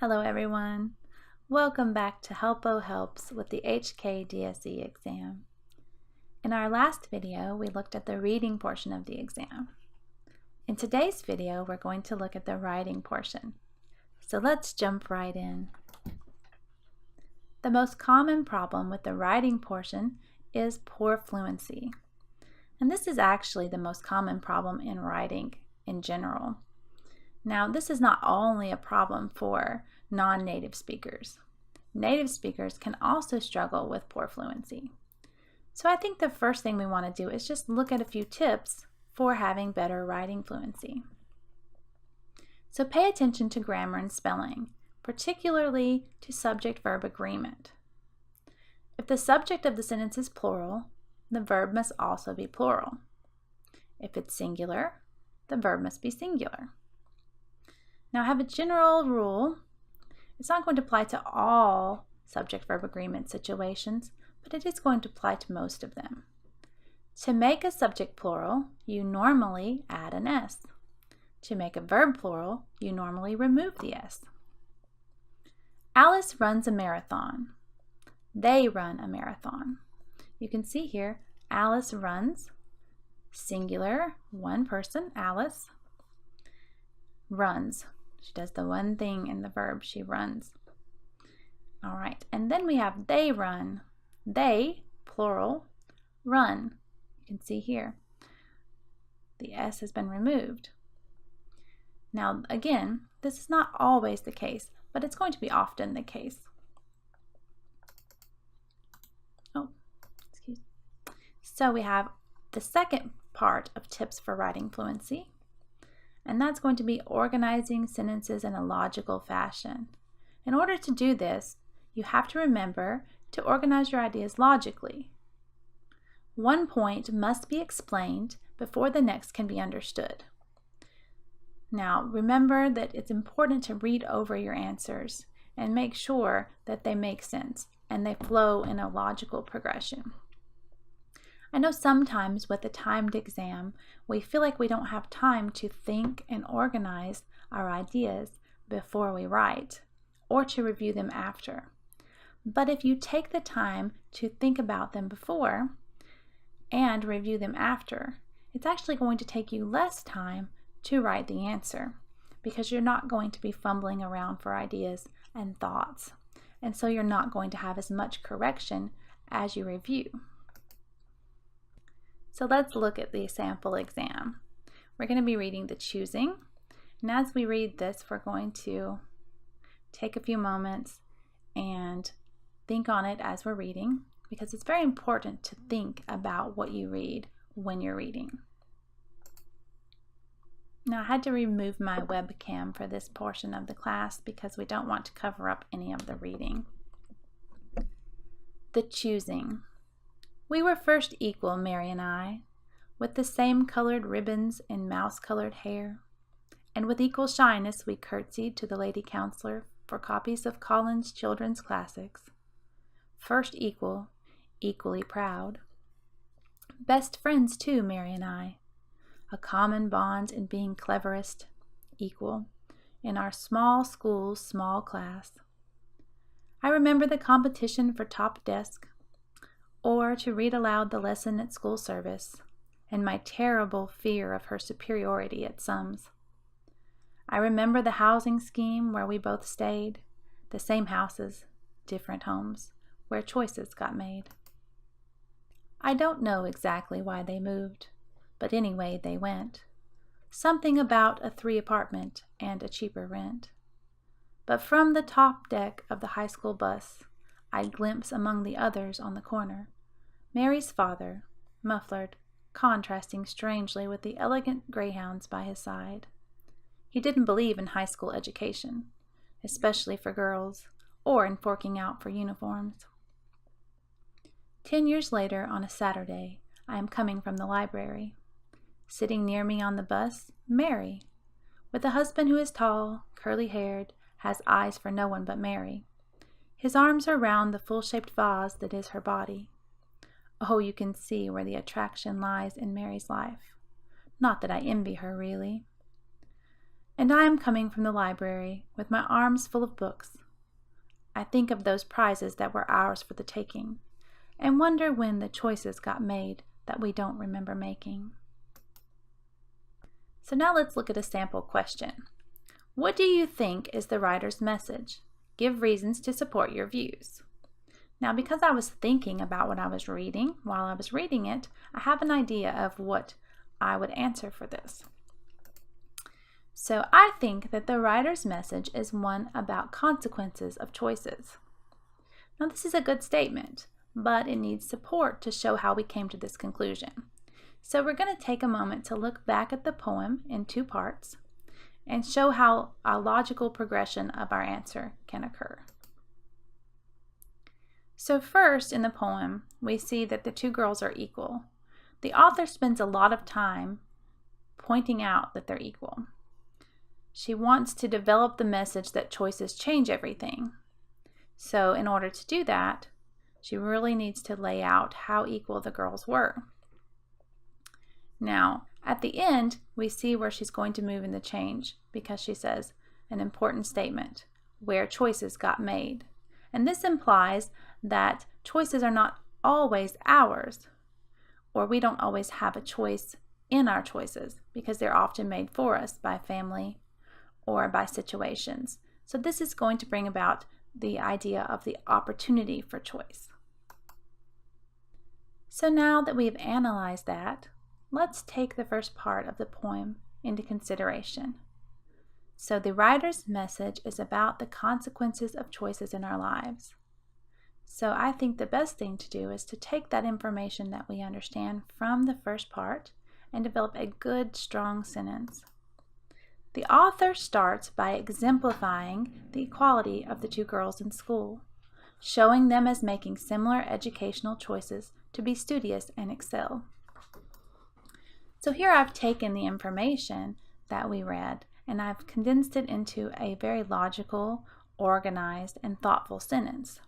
Hello everyone. Welcome back to Helpo Helps with the HKDSE exam. In our last video, we looked at the reading portion of the exam. In today's video, we're going to look at the writing portion. So let's jump right in. The most common problem with the writing portion is poor fluency. And this is actually the most common problem in writing in general. Now, this is not only a problem for non-native speakers. Native speakers can also struggle with poor fluency. So I think the first thing we want to do is just look at a few tips for having better writing fluency. So pay attention to grammar and spelling, particularly to subject-verb agreement. If the subject of the sentence is plural, the verb must also be plural. If it's singular, the verb must be singular. Now I have a general rule. It's not going to apply to all subject-verb agreement situations, but it is going to apply to most of them. To make a subject plural, you normally add an S. To make a verb plural, you normally remove the S. Alice runs a marathon. They run a marathon. You can see here, Alice runs, singular, one person, Alice, runs. She does the one thing in the verb, she runs. All right, and then we have they run. They, plural, run. You can see here, the S has been removed. Now, again, this is not always the case, but it's going to be often the case. So we have the second part of tips for writing fluency, and that's going to be organizing sentences in a logical fashion. In order to do this, you have to remember to organize your ideas logically. One point must be explained before the next can be understood. Now, remember that it's important to read over your answers and make sure that they make sense and they flow in a logical progression. I know sometimes with a timed exam, we feel like we don't have time to think and organize our ideas before we write, or to review them after. But if you take the time to think about them before and review them after, it's actually going to take you less time to write the answer, because you're not going to be fumbling around for ideas and thoughts, and so you're not going to have as much correction as you review. So let's look at the sample exam. We're going to be reading the choosing, and as we read this, we're going to take a few moments and think on it as we're reading, because it's very important to think about what you read when you're reading. Now, I had to remove my webcam for this portion of the class because we don't want to cover up any of the reading. The choosing. We were first equal, Mary and I, with the same colored ribbons and mouse-colored hair, and with equal shyness we curtsied to the lady counselor for copies of Collins' children's classics. First equal, equally proud. Best friends too, Mary and I, a common bond in being cleverest, equal, in our small school's small class. I remember the competition for top desk, or to read aloud the lesson at school service, and my terrible fear of her superiority at sums. I remember the housing scheme where we both stayed, the same houses, different homes, where choices got made. I don't know exactly why they moved, but anyway they went. Something about a 3-apartment and a cheaper rent. But from the top deck of the high school bus, I'd glimpse among the others on the corner Mary's father, muffled, contrasting strangely with the elegant greyhounds by his side. He didn't believe in high school education, especially for girls, or in forking out for uniforms. 10 years later, on a Saturday, I am coming from the library. Sitting near me on the bus, Mary, with a husband who is tall, curly-haired, has eyes for no one but Mary. His arms are round the full-shaped vase that is her body. Oh, you can see where the attraction lies in Mary's life. Not that I envy her, really. And I am coming from the library with my arms full of books. I think of those prizes that were ours for the taking, and wonder when the choices got made that we don't remember making. So now let's look at a sample question. What do you think is the writer's message? Give reasons to support your views. Now, because I was thinking about what I was reading while I was reading it, I have an idea of what I would answer for this. So I think that the writer's message is one about consequences of choices. Now, this is a good statement, but it needs support to show how we came to this conclusion. So we're going to take a moment to look back at the poem in two parts and show how a logical progression of our answer can occur. So first in the poem, we see that the two girls are equal. The author spends a lot of time pointing out that they're equal. She wants to develop the message that choices change everything. So in order to do that, she really needs to lay out how equal the girls were. Now, at the end, we see where she's going to move in the change because she says an important statement, where choices got made. And this implies that choices are not always ours, or we don't always have a choice in our choices because they're often made for us by family or by situations. So this is going to bring about the idea of the opportunity for choice. So now that we've analyzed that, let's take the first part of the poem into consideration. So the writer's message is about the consequences of choices in our lives. So I think the best thing to do is to take that information that we understand from the first part and develop a good, strong sentence. The author starts by exemplifying the equality of the two girls in school, showing them as making similar educational choices to be studious and excel. So here I've taken the information that we read and I've condensed it into a very logical, organized, and thoughtful sentence.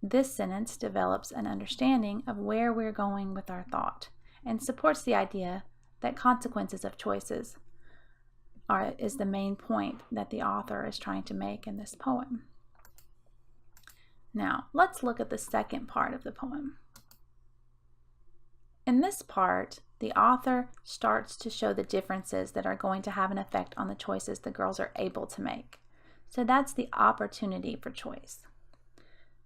This sentence develops an understanding of where we're going with our thought and supports the idea that consequences of choices is the main point that the author is trying to make in this poem. Now, let's look at the second part of the poem. In this part, the author starts to show the differences that are going to have an effect on the choices the girls are able to make. So that's the opportunity for choice.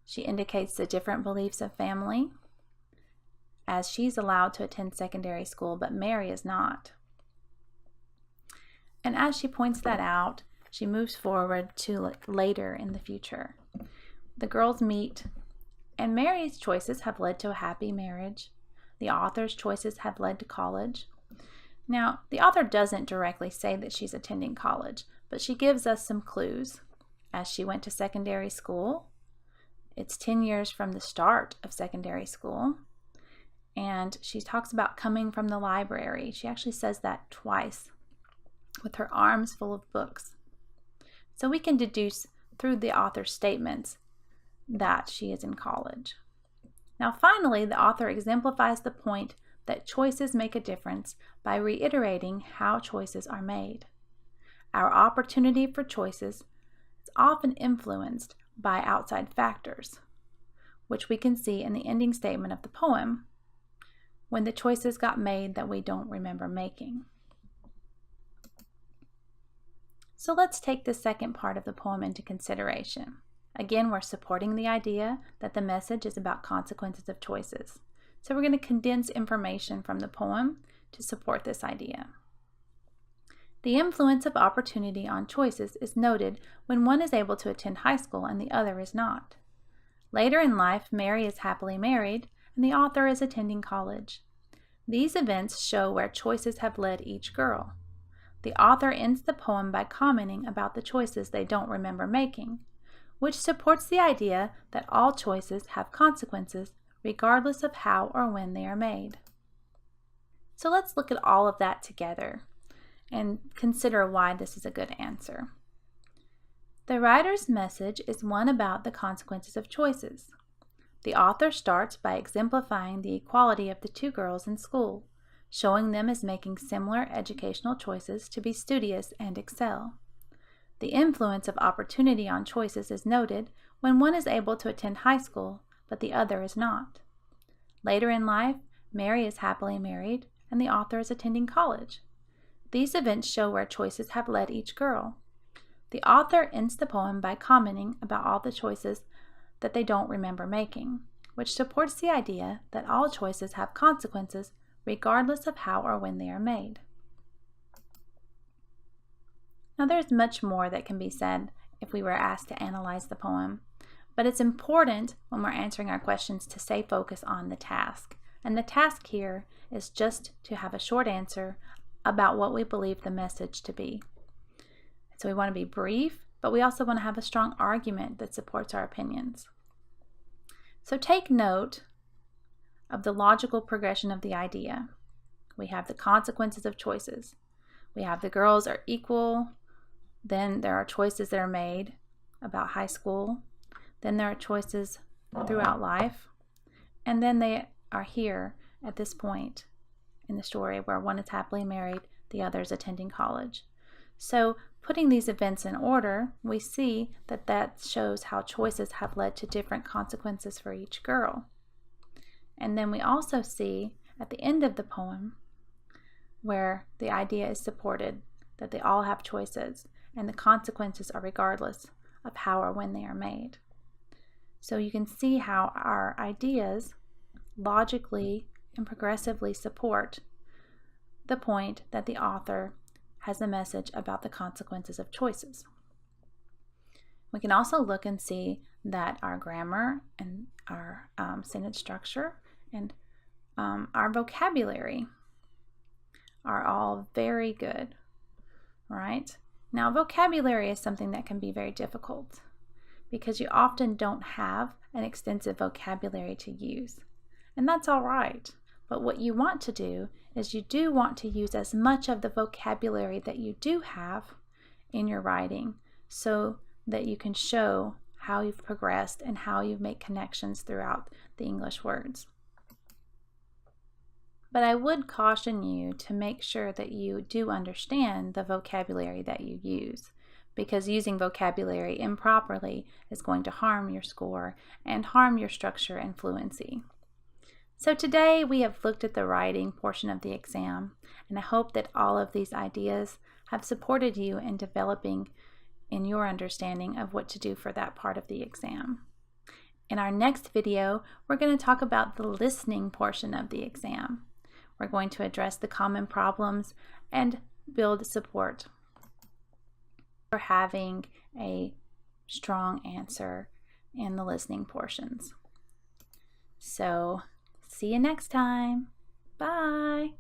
She indicates the different beliefs of family, as she's allowed to attend secondary school, but Mary is not. And as she points that out, she moves forward to later in the future. The girls meet, and Mary's choices have led to a happy marriage. The author's choices have led to college. Now, the author doesn't directly say that she's attending college, but she gives us some clues. As she went to secondary school, it's 10 years from the start of secondary school, and she talks about coming from the library. She actually says that twice, with her arms full of books. So we can deduce through the author's statements that she is in college. Now finally, the author exemplifies the point that choices make a difference by reiterating how choices are made. Our opportunity for choices is often influenced by outside factors, which we can see in the ending statement of the poem, when the choices got made that we don't remember making. So let's take the second part of the poem into consideration. Again, we're supporting the idea that the message is about consequences of choices. So we're going to condense information from the poem to support this idea. The influence of opportunity on choices is noted when one is able to attend high school and the other is not. Later in life, Mary is happily married and the author is attending college. These events show where choices have led each girl. The author ends the poem by commenting about the choices they don't remember making, which supports the idea that all choices have consequences regardless of how or when they are made. So let's look at all of that together and consider why this is a good answer. The writer's message is one about the consequences of choices. The author starts by exemplifying the equality of the two girls in school, showing them as making similar educational choices to be studious and excel. The influence of opportunity on choices is noted when one is able to attend high school, but the other is not. Later in life, Mary is happily married, and the author is attending college. These events show where choices have led each girl. The author ends the poem by commenting about all the choices that they don't remember making, which supports the idea that all choices have consequences regardless of how or when they are made. Now, there's much more that can be said if we were asked to analyze the poem, but it's important when we're answering our questions to stay focused on the task. And the task here is just to have a short answer about what we believe the message to be. So we want to be brief, but we also want to have a strong argument that supports our opinions. So take note of the logical progression of the idea. We have the consequences of choices. We have the girls are equal. Then there are choices that are made about high school. Then there are choices throughout life. And then they are here at this point in the story where one is happily married, the other is attending college. So putting these events in order, we see that that shows how choices have led to different consequences for each girl. And then we also see at the end of the poem where the idea is supported that they all have choices and the consequences are regardless of how or when they are made. So you can see how our ideas logically and progressively support the point that the author has a message about the consequences of choices. We can also look and see that our grammar and our sentence structure and our vocabulary are all very good, right? Now, vocabulary is something that can be very difficult because you often don't have an extensive vocabulary to use. And that's all right. But what you want to do is you do want to use as much of the vocabulary that you do have in your writing so that you can show how you've progressed and how you make connections throughout the English words. But I would caution you to make sure that you do understand the vocabulary that you use, because using vocabulary improperly is going to harm your score and harm your structure and fluency. So today we have looked at the writing portion of the exam, and I hope that all of these ideas have supported you in developing in your understanding of what to do for that part of the exam. In our next video, we're going to talk about the listening portion of the exam. We're going to address the common problems and build support for having a strong answer in the listening portions. So, see you next time. Bye.